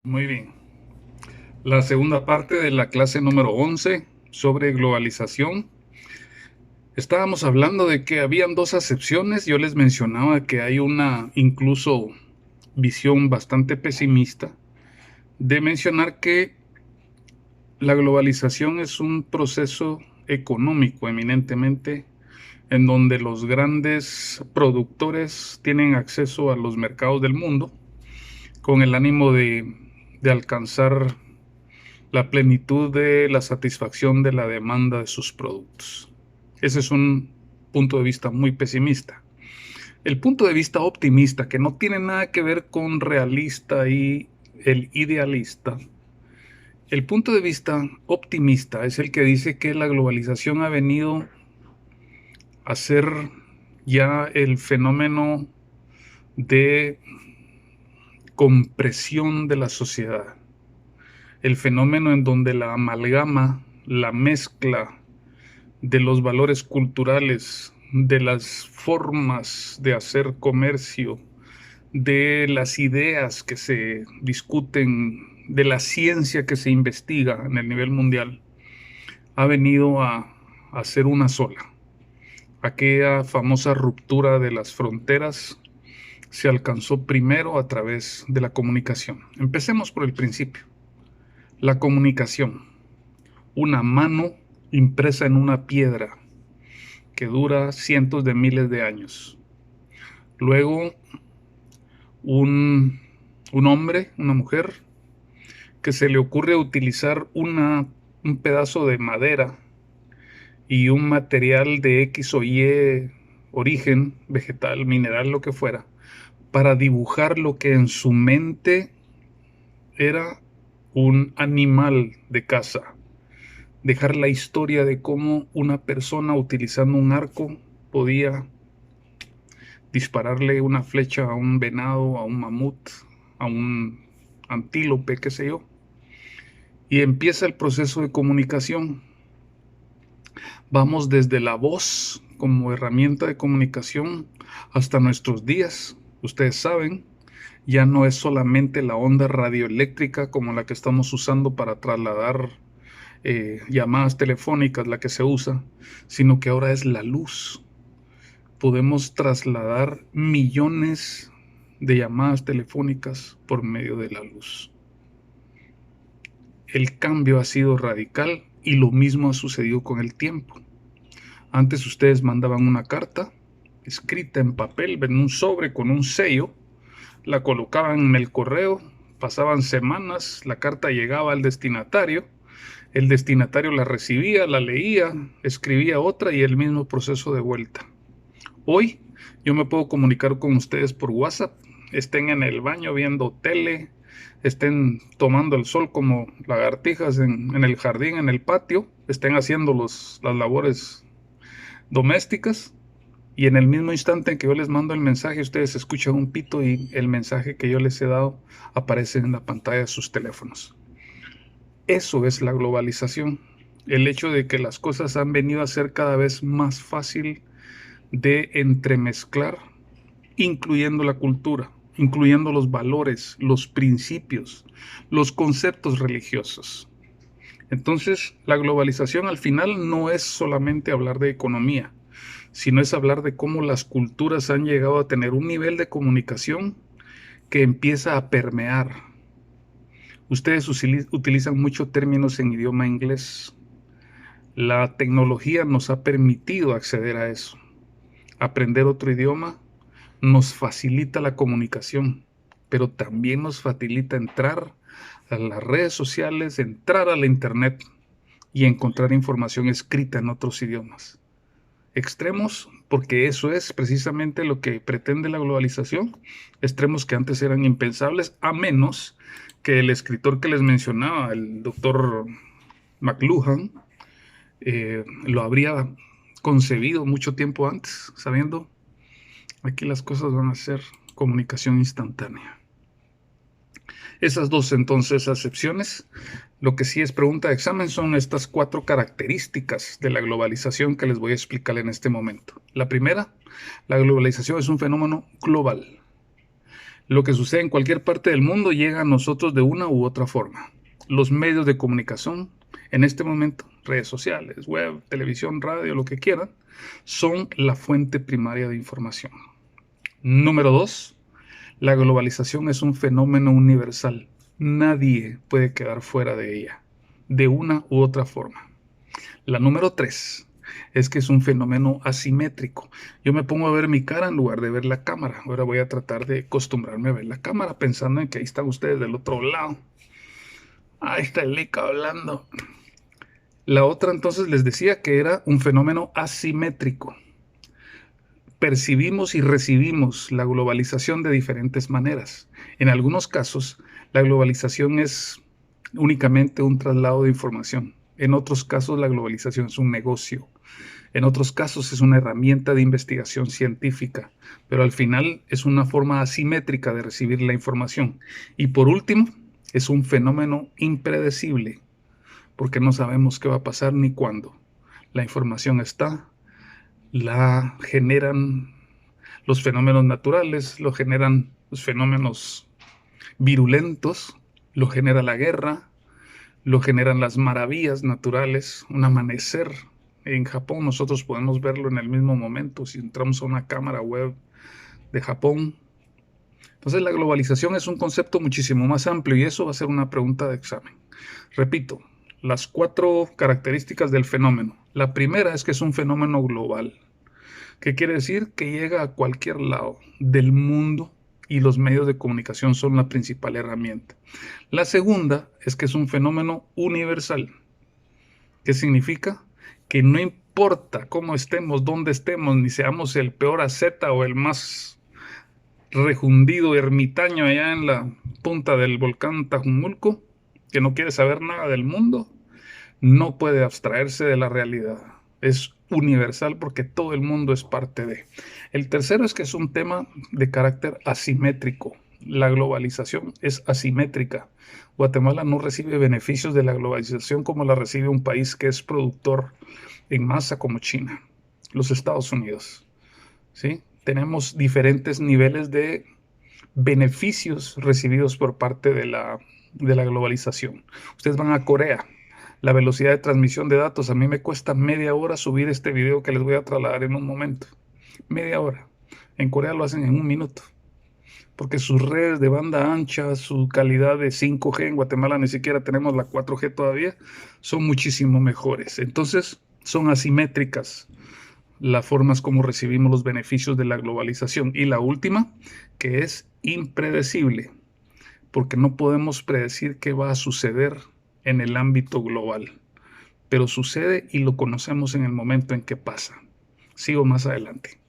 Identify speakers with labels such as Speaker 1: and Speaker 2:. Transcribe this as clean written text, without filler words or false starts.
Speaker 1: Muy bien. La segunda parte de la clase número 11 sobre globalización. Estábamos hablando de que habían dos acepciones. Yo les mencionaba que hay una incluso visión bastante pesimista de mencionar que la globalización es un proceso económico eminentemente en donde los grandes productores tienen acceso a los mercados del mundo con el ánimo de alcanzar la plenitud de la satisfacción de la demanda de sus productos. Ese es un punto de vista muy pesimista. El punto de vista optimista, que no tiene nada que ver con realista y el idealista, el punto de vista optimista es el que dice que la globalización ha venido a ser ya el fenómeno de compresión de la sociedad, el fenómeno en donde la amalgama, la mezcla de los valores culturales, de las formas de hacer comercio, de las ideas que se discuten, de la ciencia que se investiga en el nivel mundial, ha venido a ser una sola. Aquella famosa ruptura de las fronteras se alcanzó primero a través de la comunicación. Empecemos por el principio. La comunicación, una mano impresa en una piedra que dura cientos de miles de años. Luego, un hombre, una mujer, que se le ocurre utilizar un pedazo de madera y un material de X o Y origen, vegetal, mineral, lo que fuera, para dibujar lo que en su mente era un animal de caza. Dejar la historia de cómo una persona utilizando un arco podía dispararle una flecha a un venado, a un mamut, a un antílope, qué sé yo. Y empieza el proceso de comunicación. Vamos desde la voz como herramienta de comunicación hasta nuestros días. Ustedes saben, ya no es solamente la onda radioeléctrica como la que estamos usando para trasladar llamadas telefónicas la que se usa, sino que ahora es la luz. Podemos trasladar millones de llamadas telefónicas por medio de la luz. El cambio ha sido radical y lo mismo ha sucedido con el tiempo. Antes ustedes mandaban una carta escrita en papel, en un sobre con un sello, la colocaban en el correo, pasaban semanas, la carta llegaba al destinatario, el destinatario la recibía, la leía, escribía otra y el mismo proceso de vuelta. Hoy yo me puedo comunicar con ustedes por WhatsApp, estén en el baño viendo tele, estén tomando el sol como lagartijas en el jardín, en el patio, estén haciendo las labores domésticas y en el mismo instante en que yo les mando el mensaje, ustedes escuchan un pito y el mensaje que yo les he dado aparece en la pantalla de sus teléfonos. Eso es la globalización, el hecho de que las cosas han venido a ser cada vez más fácil de entremezclar, incluyendo la cultura, incluyendo los valores, los principios, los conceptos religiosos. Entonces, la globalización al final no es solamente hablar de economía, sino es hablar de cómo las culturas han llegado a tener un nivel de comunicación que empieza a permear. Ustedes utilizan muchos términos en idioma inglés. La tecnología nos ha permitido acceder a eso. Aprender otro idioma nos facilita la comunicación, pero también nos facilita entrar a las redes sociales, entrar a la internet y encontrar información escrita en otros idiomas. Extremos, porque eso es precisamente lo que pretende la globalización, extremos que antes eran impensables, a menos que el escritor que les mencionaba, el doctor McLuhan, lo habría concebido mucho tiempo antes, sabiendo aquí las cosas van a ser comunicación instantánea. Esas dos entonces acepciones, lo que sí es pregunta de examen son estas 4 características de la globalización que les voy a explicar en este momento. La primera, la globalización es un fenómeno global. Lo que sucede en cualquier parte del mundo llega a nosotros de una u otra forma. Los medios de comunicación, en este momento, redes sociales, web, televisión, radio, lo que quieran, son la fuente primaria de información. Número 2, la globalización es un fenómeno universal. Nadie puede quedar fuera de ella, de una u otra forma. La número 3 es que es un fenómeno asimétrico. Yo me pongo a ver mi cara en lugar de ver la cámara. Ahora voy a tratar de acostumbrarme a ver la cámara pensando en que ahí están ustedes del otro lado. Ahí está el Lica hablando. La otra entonces les decía que era un fenómeno asimétrico. Percibimos y recibimos la globalización de diferentes maneras. En algunos casos, la globalización es únicamente un traslado de información. En otros casos, la globalización es un negocio. En otros casos, es una herramienta de investigación científica. Pero al final, es una forma asimétrica de recibir la información. Y por último, es un fenómeno impredecible, porque no sabemos qué va a pasar ni cuándo. La información está, la generan los fenómenos naturales, lo generan los fenómenos virulentos, lo genera la guerra, lo generan las maravillas naturales, un amanecer. En Japón nosotros podemos verlo en el mismo momento si entramos a una cámara web de Japón. Entonces la globalización es un concepto muchísimo más amplio y eso va a ser una pregunta de examen. Repito, las 4 características del fenómeno. La primera es que es un fenómeno global. ¿Qué quiere decir? Que llega a cualquier lado del mundo y los medios de comunicación son la principal herramienta. La segunda es que es un fenómeno universal. ¿Qué significa? Que no importa cómo estemos, dónde estemos, ni seamos el peor asceta o el más rejundido ermitaño allá en la punta del volcán Tajumulco, que no quiere saber nada del mundo, no puede abstraerse de la realidad. Es universal porque todo el mundo es parte de. El tercero es que es un tema de carácter asimétrico. La globalización es asimétrica. Guatemala no recibe beneficios de la globalización como la recibe un país que es productor en masa como China, los Estados Unidos. ¿Sí? Tenemos diferentes niveles de beneficios recibidos por parte de la globalización. Ustedes van a Corea. La velocidad de transmisión de datos, a mí me cuesta media hora subir este video que les voy a trasladar en un momento. Media hora. En Corea lo hacen en un minuto. Porque sus redes de banda ancha, su calidad de 5G, en Guatemala ni siquiera tenemos la 4G todavía, son muchísimo mejores. Entonces, son asimétricas las formas como recibimos los beneficios de la globalización. Y la última, que es impredecible, porque no podemos predecir qué va a suceder en el ámbito global, pero sucede y lo conocemos en el momento en que pasa. Sigo más adelante.